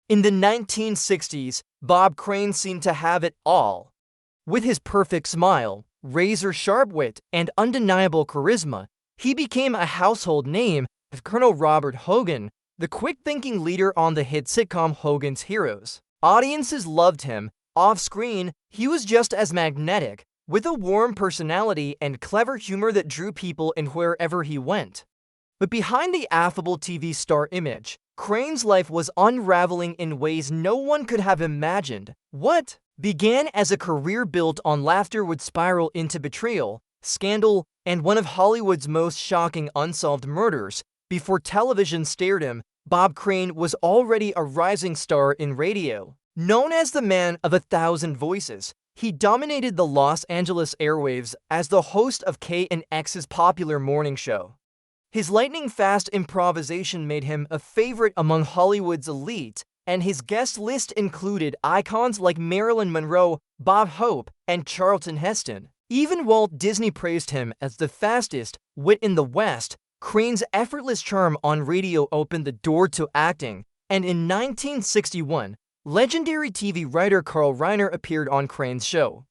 In the 1960s, Bob Crane seemed to have it all. With his perfect smile, razor-sharp wit, and undeniable charisma, he became a household name as Colonel Robert Hogan, the quick-thinking leader on the hit sitcom Hogan's Heroes. Audiences loved him. Off-screen, he was just as magnetic, with a warm personality and clever humor that drew people in wherever he went. But behind the affable TV star image, Crane's life was unraveling in ways no one could have imagined. What began as a career built on laughter would spiral into betrayal, scandal, and one of Hollywood's most shocking unsolved murders. Before television stared him, Bob Crane was already a rising star in radio. Known as the man of 1,000 voices, he dominated the Los Angeles airwaves as the host of KNX's popular morning show. His lightning-fast improvisation made him a favorite among Hollywood's elite, and his guest list included icons like Marilyn Monroe, Bob Hope, and Charlton Heston. Even Walt Disney praised him as the fastest wit in the West. Crane's effortless charm on radio opened the door to acting, and in 1961, legendary TV writer Carl Reiner appeared on Crane's show.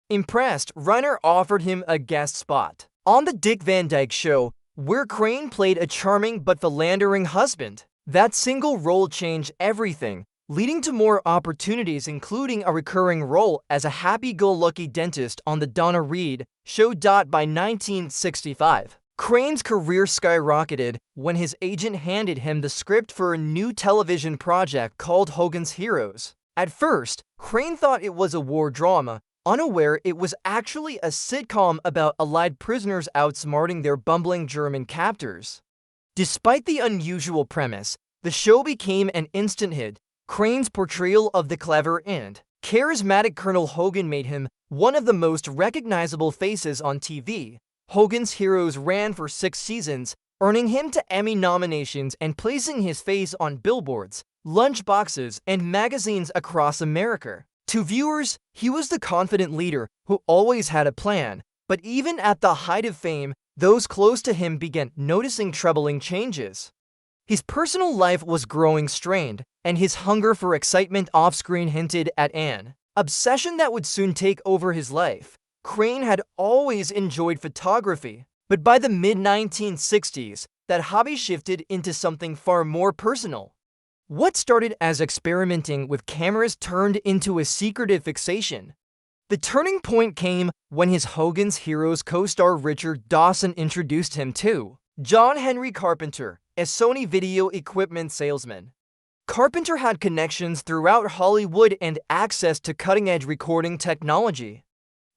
Impressed, Reiner offered him a guest spot on The Dick Van Dyke Show, where Crane played a charming but philandering husband. That single role changed everything, leading to more opportunities, including a recurring role as a happy-go-lucky dentist on The Donna Reed Show. By 1965, Crane's career skyrocketed when his agent handed him the script for a new television project called Hogan's Heroes. At first, Crane thought it was a war drama, unaware it was actually a sitcom about Allied prisoners outsmarting their bumbling German captors. Despite the unusual premise, the show became an instant hit. Crane's portrayal of the clever and charismatic Colonel Hogan made him one of the most recognizable faces on TV. Hogan's Heroes ran for 6 seasons, earning him to Emmy nominations and placing his face on billboards, lunchboxes, and magazines across America. To viewers, he was the confident leader who always had a plan, but even at the height of fame, those close to him began noticing troubling changes. His personal life was growing strained, and his hunger for excitement off-screen hinted at an obsession that would soon take over his life. Crane had always enjoyed photography, but by the mid-1960s, that hobby shifted into something far more personal. What started as experimenting with cameras turned into a secretive fixation. The turning point came when his Hogan's Heroes co-star Richard Dawson introduced him to John Henry Carpenter, a Sony video equipment salesman. Carpenter had connections throughout Hollywood and access to cutting-edge recording technology.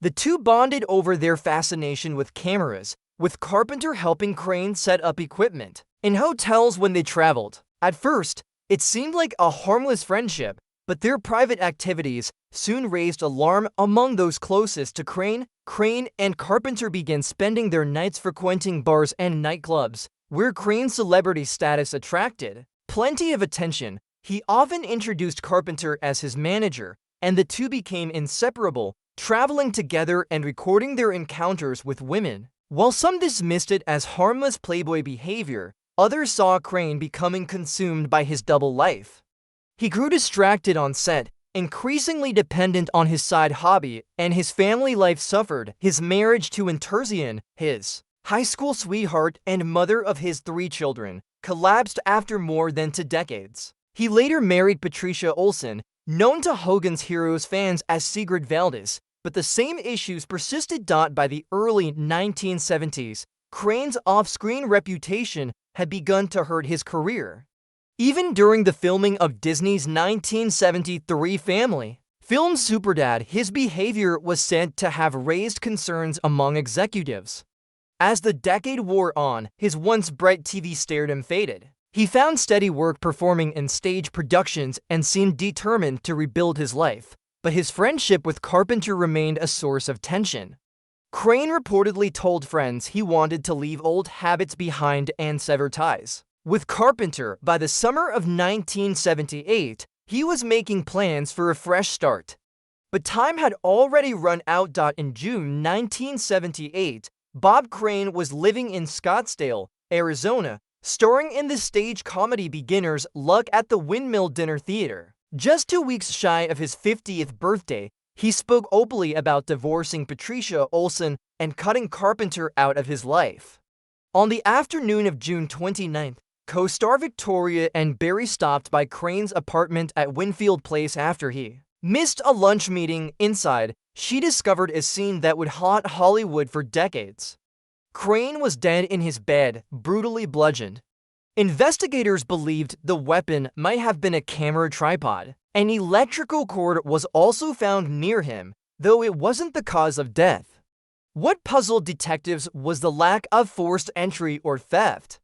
The two bonded over their fascination with cameras, with Carpenter helping Crane set up equipment in hotels when they traveled. At first, it seemed like a harmless friendship, but their private activities soon raised alarm among those closest to Crane. Crane and Carpenter began spending their nights frequenting bars and nightclubs, where Crane's celebrity status attracted plenty of attention. He often introduced Carpenter as his manager, and the two became inseparable, traveling together and recording their encounters with women. While some dismissed it as harmless playboy behavior, others saw Crane becoming consumed by his double life. He grew distracted on set, increasingly dependent on his side hobby, and his family life suffered. His marriage to Terzian, his high school sweetheart and mother of his 3 children, collapsed after more than 2 decades. He later married Patricia Olson, known to Hogan's Heroes fans as Sigrid Valdez, but the same issues persisted. By the early 1970s, Crane's off-screen reputation had begun to hurt his career. Even during the filming of Disney's 1973 family film Superdad, his behavior was said to have raised concerns among executives. As the decade wore on, his once bright TV stardom faded. He found steady work performing in stage productions and seemed determined to rebuild his life, but his friendship with Carpenter remained a source of tension. Crane reportedly told friends he wanted to leave old habits behind and sever ties with Carpenter. By the summer of 1978, he was making plans for a fresh start. But time had already run out. In June 1978, Bob Crane was living in Scottsdale, Arizona, starring in the stage comedy Beginner's Luck at the Windmill Dinner Theater. Just 2 weeks shy of his 50th birthday, he spoke openly about divorcing Patricia Olson and cutting Carpenter out of his life. On the afternoon of June 29th, co-star Victoria and Barry stopped by Crane's apartment at Winfield Place after he missed a lunch meeting. Inside, she discovered a scene that would haunt Hollywood for decades. Crane was dead in his bed, brutally bludgeoned. Investigators believed the weapon might have been a camera tripod. An electrical cord was also found near him, though it wasn't the cause of death. What puzzled detectives was the lack of forced entry or theft.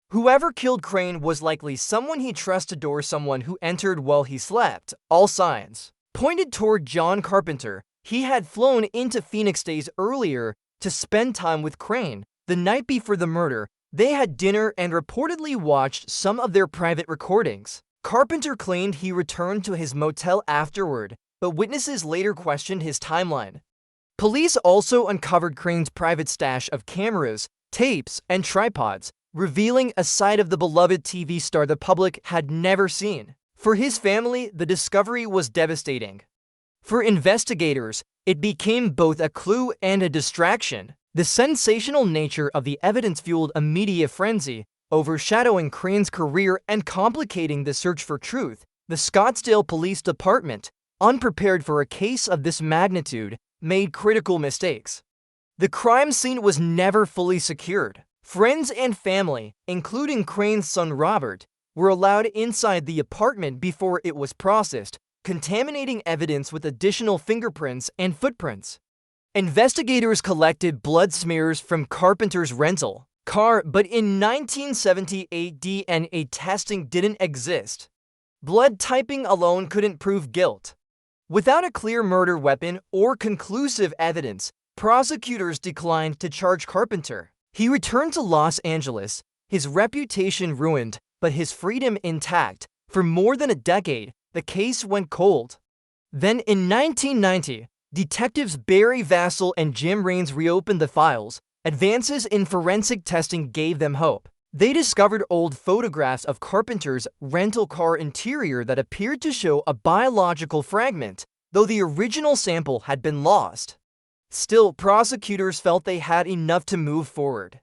Whoever killed Crane was likely someone he trusted or someone who entered while he slept. All signs pointed toward John Carpenter. He had flown into Phoenix days earlier to spend time with Crane. The night before the murder, they had dinner and reportedly watched some of their private recordings. Carpenter claimed he returned to his motel afterward, but witnesses later questioned his timeline. Police also uncovered Crane's private stash of cameras, tapes, and tripods, revealing a side of the beloved TV star the public had never seen. For his family, the discovery was devastating. For investigators, it became both a clue and a distraction. The sensational nature of the evidence fueled a media frenzy, overshadowing Crane's career and complicating the search for truth. The Scottsdale Police Department, unprepared for a case of this magnitude, made critical mistakes. The crime scene was never fully secured. Friends and family, including Crane's son Robert, were allowed inside the apartment before it was processed, contaminating evidence with additional fingerprints and footprints. Investigators collected blood smears from Carpenter's rental car, but in 1978 DNA testing didn't exist. Blood typing alone couldn't prove guilt. Without a clear murder weapon or conclusive evidence, prosecutors declined to charge Carpenter. He returned to Los Angeles, his reputation ruined, but his freedom intact. For more than a decade, the case went cold. Then in 1990, detectives Barry Vassell and Jim Raines reopened the files. Advances in forensic testing gave them hope. They discovered old photographs of Carpenter's rental car interior that appeared to show a biological fragment, though the original sample had been lost. Still, prosecutors felt they had enough to move forward.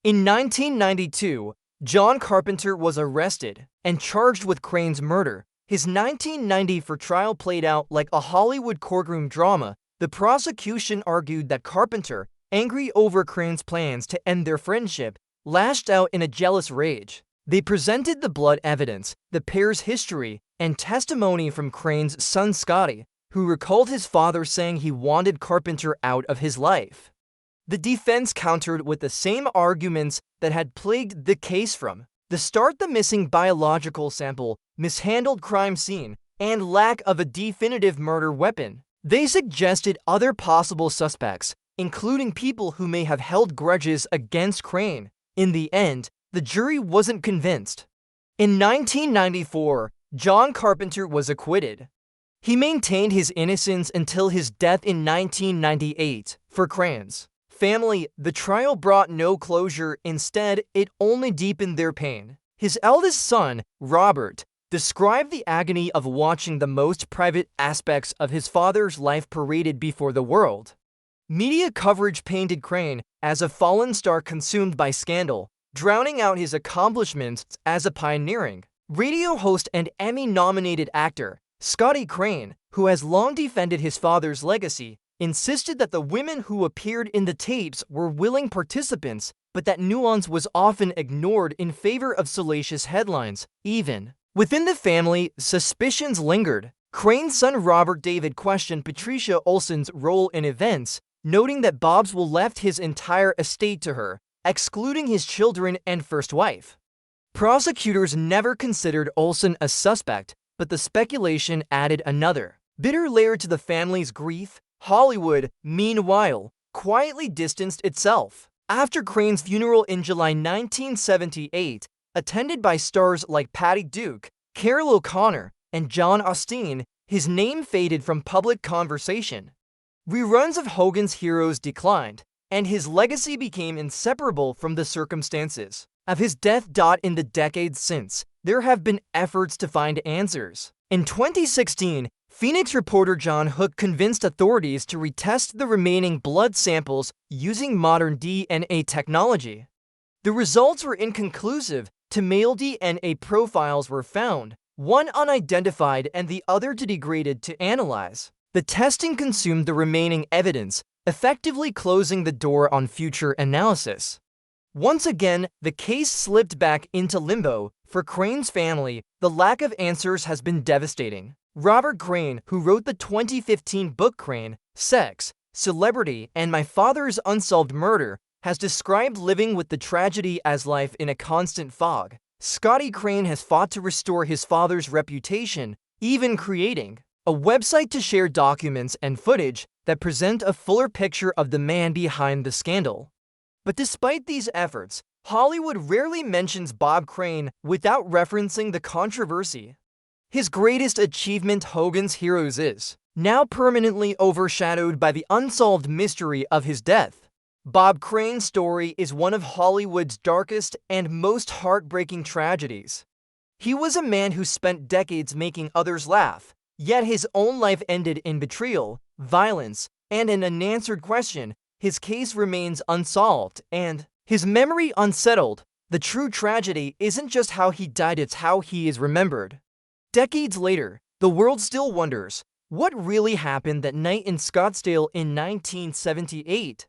In 1992, John Carpenter was arrested and charged with Crane's murder. His 1990 trial played out like a Hollywood courtroom drama. The prosecution argued that Carpenter, angry over Crane's plans to end their friendship, lashed out in a jealous rage. They presented the blood evidence, the pair's history, and testimony from Crane's son Scotty, who recalled his father saying he wanted Carpenter out of his life. The defense countered with the same arguments that had plagued the case from the start: the missing biological sample, mishandled crime scene, and lack of a definitive murder weapon. They suggested other possible suspects, including people who may have held grudges against Crane. In the end, the jury wasn't convinced. In 1994, John Carpenter was acquitted. He maintained his innocence until his death in 1998. For Crane's family, the trial brought no closure. Instead, it only deepened their pain. His eldest son, Robert, described the agony of watching the most private aspects of his father's life paraded before the world. Media coverage painted Crane as a fallen star consumed by scandal, drowning out his accomplishments as a pioneering radio host and Emmy-nominated actor. Scotty Crane, who has long defended his father's legacy, insisted that the women who appeared in the tapes were willing participants, but that nuance was often ignored in favor of salacious headlines. Even within the family, suspicions lingered. Crane's son Robert David questioned Patricia Olson's role in events, noting that Bobswell left his entire estate to her, excluding his children and first wife. Prosecutors never considered Olson a suspect, but the speculation added another bitter layer to the family's grief. Hollywood, meanwhile, quietly distanced itself. After Crane's funeral in July 1978, attended by stars like Patty Duke, Carol O'Connor, and John Osteen, his name faded from public conversation. Reruns of Hogan's Heroes declined, and his legacy became inseparable from the circumstances. of his death. In the decades since, there have been efforts to find answers. In 2016, Phoenix reporter John Hook convinced authorities to retest the remaining blood samples using modern DNA technology. The results were inconclusive. Two male DNA profiles were found, one unidentified and the other too degraded to analyze. The testing consumed the remaining evidence, effectively closing the door on future analysis. Once again, the case slipped back into limbo. For Crane's family, the lack of answers has been devastating. Robert Crane, who wrote the 2015 book Crane, Sex, Celebrity, and My Father's Unsolved Murder, has described living with the tragedy as life in a constant fog. Scotty Crane has fought to restore his father's reputation, even creating a website to share documents and footage that present a fuller picture of the man behind the scandal. But despite these efforts, Hollywood rarely mentions Bob Crane without referencing the controversy. His greatest achievement, Hogan's Heroes, is now permanently overshadowed by the unsolved mystery of his death. Bob Crane's story is one of Hollywood's darkest and most heartbreaking tragedies. He was a man who spent decades making others laugh, yet his own life ended in betrayal, violence, and an unanswered question. His case remains unsolved, and his memory unsettled. The true tragedy isn't just how he died, it's how he is remembered. Decades later, the world still wonders, what really happened that night in Scottsdale in 1978?